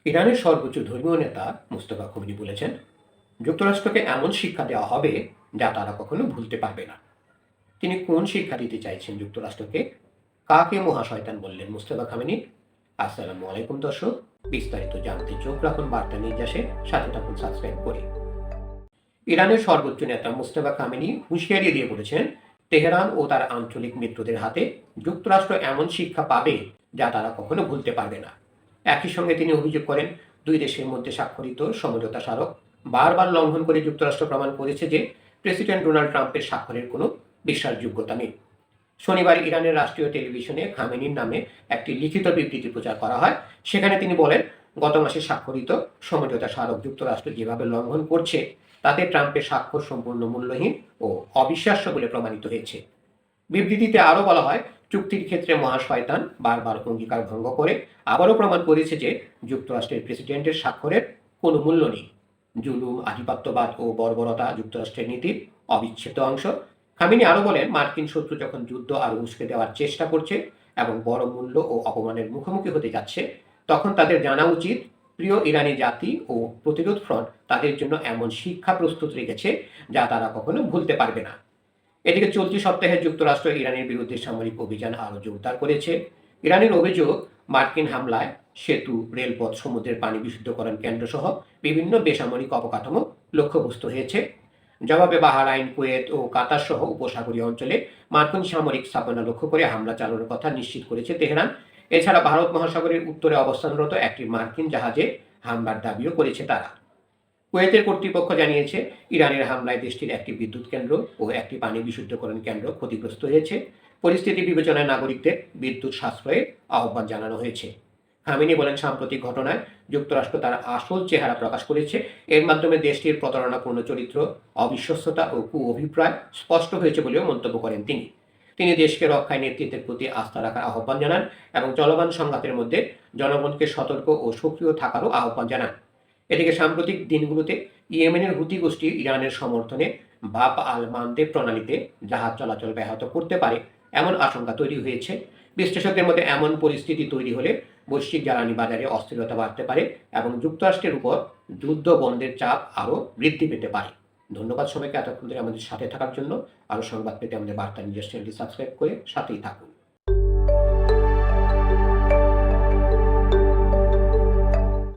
ইরানের সর্বোচ্চ ধর্মীয় নেতা মুস্তফা খোমেনি বলেছেন, যুক্তরাষ্ট্রকে এমন শিক্ষা দেওয়া হবে যা তারা কখনো ভুলতে পারবে না। তিনি কোন শিক্ষা দিতে চাইছেন যুক্তরাষ্ট্রকে, কাকে মহাশয়তান বললেন মুস্তফা খোমেনি? আসসালামু আলাইকুম দর্শক, বিস্তারিত জানতে চোখ রাখুন বার্তা নির্যাসে, সাথে থাকুন সাবস্ক্রাইব করে। ইরানের সর্বোচ্চ নেতা মুস্তফা খোমেনি হুঁশিয়ারি দিয়ে বলেছেন, তেহরান ও তার আঞ্চলিক মিত্রদের হাতে যুক্তরাষ্ট্র এমন শিক্ষা পাবে যা তারা কখনো ভুলতে পারবে না। একই সঙ্গে তিনি অভিযোগ করেন, দুই দেশের মধ্যে স্বাক্ষরিত সমঝোতা স্মারক বারবার লঙ্ঘন করে যুক্তরাষ্ট্র প্রমাণ করেছে যে প্রেসিডেন্ট ডোনাল্ড ট্রাম্পের স্বাক্ষরের কোনো বিশ্বাসযোগ্যতা নেই। শনিবার ইরানের রাষ্ট্রীয় টেলিভিশনে খামেনির নামে একটি লিখিত বিবৃতি প্রচার করা হয়। সেখানে তিনি বলেন, গত মাসে স্বাক্ষরিত সমঝোতা স্মারক যুক্তরাষ্ট্র যেভাবে লঙ্ঘন করছে তাতে ট্রাম্পের স্বাক্ষর সম্পূর্ণ মূল্যহীন ও অবিশ্বাস্য বলে প্রমাণিত হয়েছে। বিবৃতিতে আরও বলা হয়, চুক্তির ক্ষেত্রে মহাশয়তান বারবার অঙ্গীকার ভঙ্গ করে আবারও প্রমাণ করেছে যে যুক্তরাষ্ট্রের প্রেসিডেন্টের স্বাক্ষরের কোনো মূল্য নেই। জুলুম, আধিপত্যবাদ ও বর্বরতা যুক্তরাষ্ট্রের নীতির অবিচ্ছেদ্য অংশ। খামেনি আরও বলেন, মার্কিন শত্রু যখন যুদ্ধ আরও উস্কে দেওয়ার চেষ্টা করছে এবং বড় মূল্য ও অপমানের মুখোমুখি হতে যাচ্ছে, তখন তাদের জানা উচিত প্রিয় ইরানি জাতি ও প্রতিরোধ ফ্রন্ট তাদের জন্য এমন শিক্ষা প্রস্তুত রেখেছে যা তারা কখনো ভুলতে পারবে না। এদিকে চলতি সপ্তাহে যুক্তরাষ্ট্র ইরানের বিরুদ্ধে সামরিক অভিযান আরও জোরদার করেছে। ইরানের অভিযোগ, মার্কিন হামলায় সেতু, রেলপথ, সমুদ্রের পানি বিশুদ্ধকরণ কেন্দ্র সহ বিভিন্ন বেসামরিক অবকাঠামো লক্ষ্যবস্তু হয়েছে। জবাবে বাহরাইন, কুয়েত ও কাতার সহ উপসাগরীয় অঞ্চলে মার্কিন সামরিক স্থাপনা লক্ষ্য করে হামলা চালানোর কথা নিশ্চিত করেছে তেহরান। এছাড়া ভারত মহাসাগরের উত্তরে অবস্থানরত একটি মার্কিন জাহাজে হামলার দাবিও করেছে তারা। কুয়েতের কর্তৃপক্ষ জানিয়েছে, ইরানের হামলায় দেশটির একটি বিদ্যুৎ কেন্দ্র ও একটি পানি বিশুদ্ধকরণ কেন্দ্র ক্ষতিগ্রস্ত হয়েছে। পরিস্থিতি বিবেচনায় নাগরিকদের বিদ্যুৎ সাশ্রয়ের আহ্বান জানানো হয়েছে। খামেনি বলেন, সাম্প্রতিক ঘটনায় যুক্তরাষ্ট্র তার আসল চেহারা প্রকাশ করেছে। এর মাধ্যমে দেশটির প্রতারণাপূর্ণ চরিত্র, অবিশ্বস্ততা ও কুঅভিপ্রায় স্পষ্ট হয়েছে বলেও মন্তব্য করেন তিনি। তিনি দেশকে রক্ষায় নেতৃত্বের প্রতি আস্থা রাখার আহ্বান জানান এবং চলমান সংঘাতের মধ্যে জনগণকে সতর্ক ও সক্রিয় থাকারও আহ্বান জানান। এদিকে সাম্প্রতিক দিনগুলোতে ইয়েমেনের হুতি গোষ্ঠী ইরানের সমর্থনে বাব আল মানদেব প্রণালীতে জাহাজ চলাচল ব্যাহত করতে পারে এমন আশঙ্কা তৈরি হয়েছে। বিশ্লেষকদের মধ্যে এমন পরিস্থিতি তৈরি হলে বৈশ্বিক জ্বালানি বাজারে অস্থিরতা বাড়তে পারে এবং যুক্তরাষ্ট্রের উপর যুদ্ধ বন্ধের চাপ আরও বৃদ্ধি পেতে পারে। ধন্যবাদ সবাইকে এতক্ষণ ধরে আমাদের সাথে থাকার জন্য। আরও সংবাদ পেতে আমাদের বার্তা নিজের চ্যানেলটি সাবস্ক্রাইব করে সাথেই থাকুন।